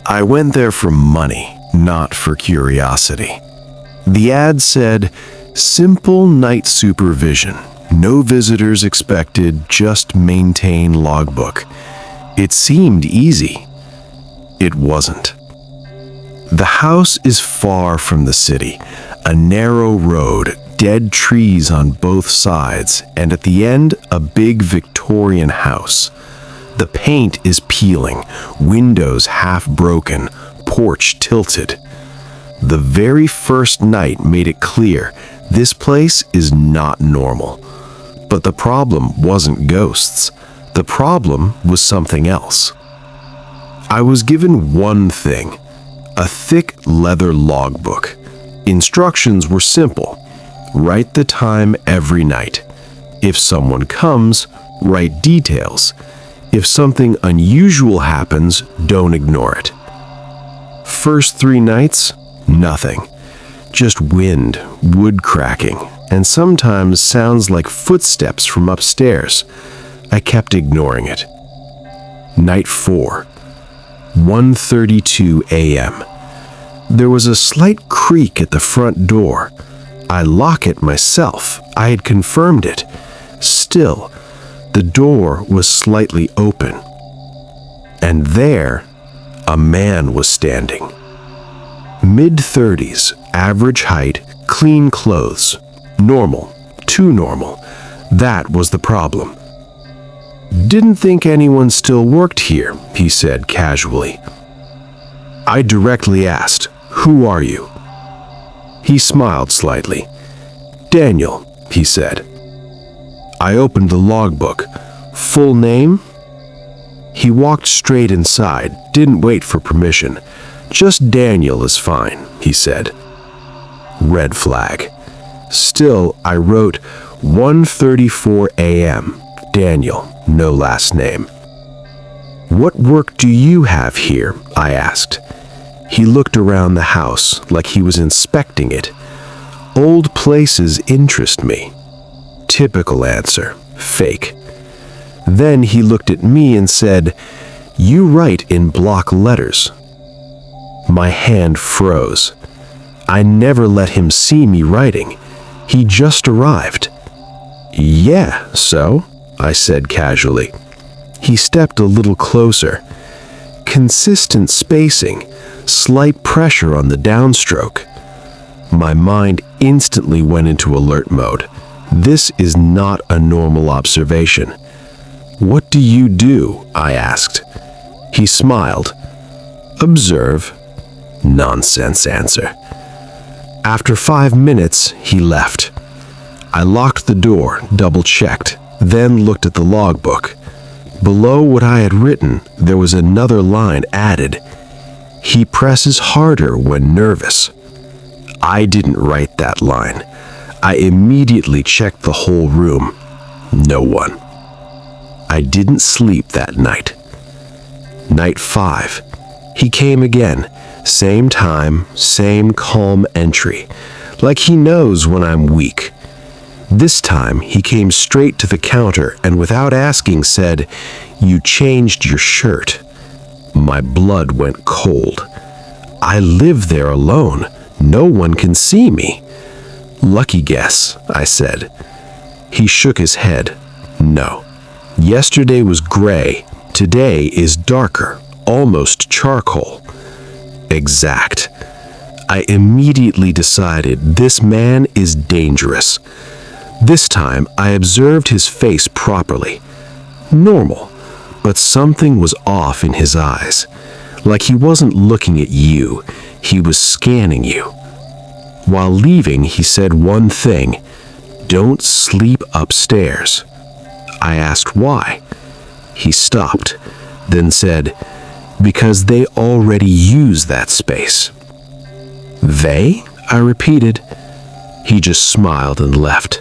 I went there for money, not for curiosity. The ad said, "Simple night supervision. No visitors expected, just maintain logbook." It seemed easy. It wasn't. The house is far from the city, a narrow road, dead trees on both sides, and at the end, a big Victorian house. The paint is peeling, windows half broken, porch tilted. The very first night made it clear this place is not normal. But the problem wasn't ghosts. The problem was something else. I was given one thing, a thick leather logbook. Instructions were simple. Write the time every night. If someone comes, write details. If something unusual happens, don't ignore it. First 3 nights, nothing. Just wind, wood cracking, and sometimes sounds like footsteps from upstairs. I kept ignoring it. Night 4, 1:32 a.m. There was a slight creak at the front door. I lock it myself. I had confirmed it. Still, the door was slightly open. And there, a man was standing. Mid-30s, average height, clean clothes. Normal. Too normal. That was the problem. "Didn't think anyone still worked here," he said casually. I directly asked, "Who are you?" He smiled slightly. "Daniel," he said. I opened the logbook. "Full name?" He walked straight inside, didn't wait for permission. "Just Daniel is fine," he said. Red flag. Still, I wrote 1:34 a.m. Daniel, no last name. "What work do you have here?" I asked. He looked around the house like he was inspecting it. "Old places interest me." Typical answer. Fake. Then he looked at me and said, "You write in block letters." My hand froze. I never let him see me writing. He just arrived. "Yeah, so?" I said casually. He stepped a little closer. Consistent spacing, slight pressure on the downstroke. My mind instantly went into alert mode. This is not a normal observation. "What do you do?" I asked. He smiled. "Observe." Nonsense answer. After 5 minutes, he left. I locked the door, double-checked, then looked at the logbook. Below what I had written, there was another line added. "He presses harder when nervous." I didn't write that line. I immediately checked the whole room. No one. I didn't sleep that night. Night 5. He came again. Same time, same calm entry. Like he knows when I'm weak. This time, he came straight to the counter and without asking said, "You changed your shirt." My blood went cold. I live there alone. No one can see me. "Lucky guess," I said. He shook his head. "No. Yesterday was gray. Today is darker, almost charcoal." Exact. I immediately decided this man is dangerous. This time, I observed his face properly. Normal, but something was off in his eyes. Like he wasn't looking at you, he was scanning you. While leaving, he said one thing, "Don't sleep upstairs." I asked why. He stopped, then said, "Because they already use that space." "They?" I repeated. He just smiled and left.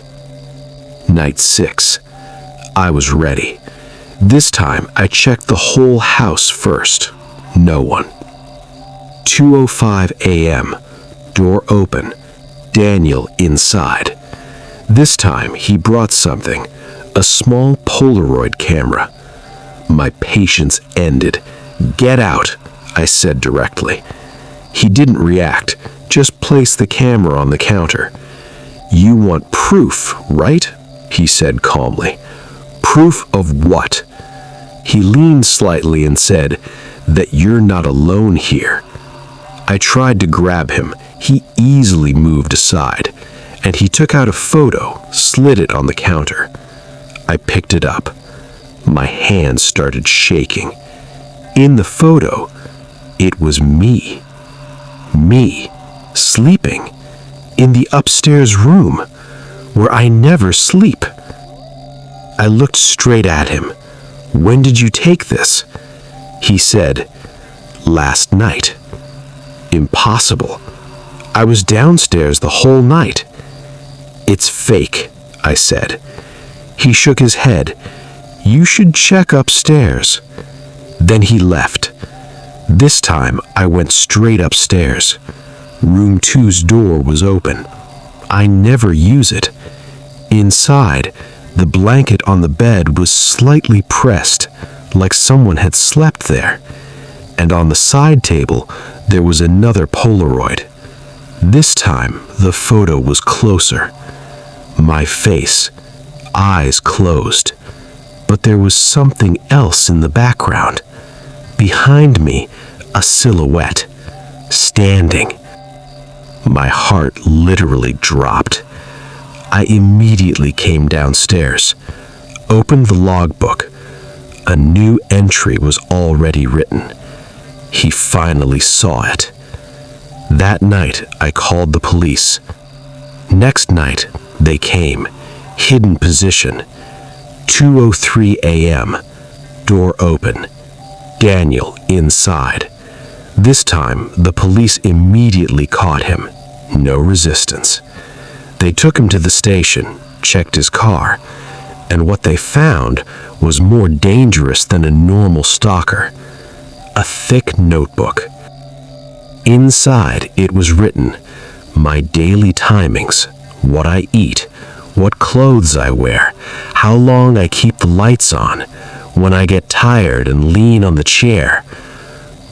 Night 6. I was ready. This time, I checked the whole house first. No one. 2:05 a.m. Door open. Daniel inside. This time, he brought something. A small Polaroid camera. My patience ended. "Get out," I said directly. He didn't react, just placed the camera on the counter. "You want proof, right?" he said calmly. "Proof of what?" He leaned slightly and said, "That you're not alone here." I tried to grab him. He easily moved aside, and he took out a photo, slid it on the counter. I picked it up. My hands started shaking. In the photo, it was me. Me, sleeping, in the upstairs room, where I never sleep. I looked straight at him. "When did you take this?" He said, "Last night." Impossible. I was downstairs the whole night. "It's fake," I said. He shook his head. "You should check upstairs." Then he left. This time I went straight upstairs. Room 2's door was open. I never use it. Inside, the blanket on the bed was slightly pressed, like someone had slept there. And on the side table, there was another Polaroid. This time, the photo was closer. My face, eyes closed. But there was something else in the background. Behind me, a silhouette, standing. My heart literally dropped. I immediately came downstairs, opened the logbook. A new entry was already written. He finally saw it. That night, I called the police. Next night, they came, hidden position, 2:03 a.m., door open, Daniel inside. This time, the police immediately caught him. No resistance. They took him to the station, checked his car, and what they found was more dangerous than a normal stalker. A thick notebook. Inside, it was written, my daily timings, what I eat, what clothes I wear, how long I keep the lights on, when I get tired and lean on the chair.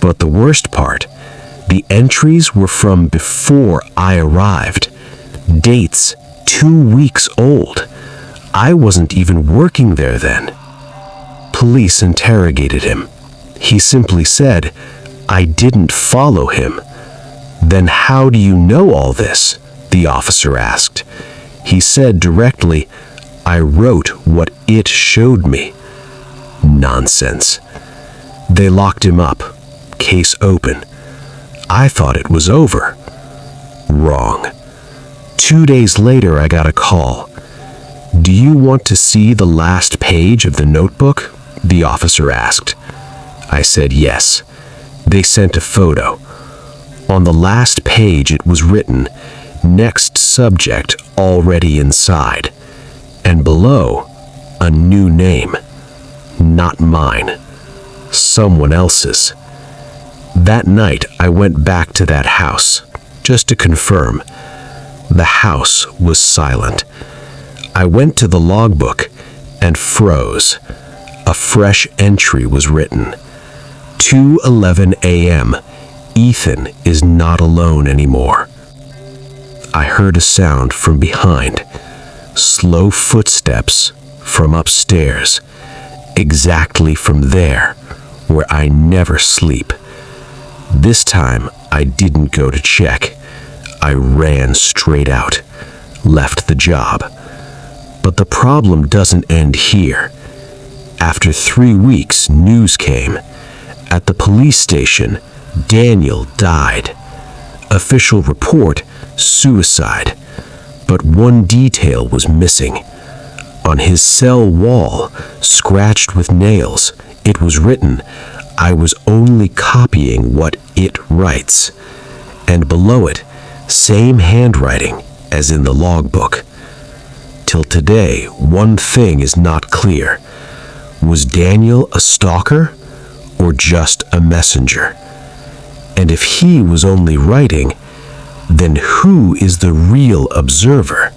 But the worst part, the entries were from before I arrived. Dates 2 weeks old. I wasn't even working there then. Police interrogated him. He simply said, I didn't follow him. Then how do you know all this? The officer asked. He said directly, I wrote what it showed me. Nonsense. They locked him up. Case open. I thought it was over. Wrong. 2 days later, I got a call. Do you want to see the last page of the notebook? The officer asked. I said yes. They sent a photo. On the last page it was written, next subject already inside. And below, a new name. Not mine. Someone else's. That night I went back to that house, just to confirm. The house was silent. I went to the logbook and froze. A fresh entry was written. 2:11 a.m. Ethan is not alone anymore. I heard a sound from behind. Slow footsteps from upstairs. Exactly from there, where I never sleep. This time, I didn't go to check. I ran straight out, left the job. But the problem doesn't end here. After 3 weeks, news came. At the police station, Daniel died. Official report, suicide. But one detail was missing. On his cell wall, scratched with nails, it was written, I was only copying what it writes. And below it, same handwriting as in the logbook. Till today, one thing is not clear. Was Daniel a stalker or just a messenger? And if he was only writing, then who is the real observer?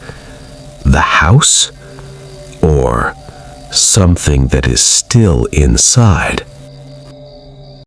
The house or something that is still inside.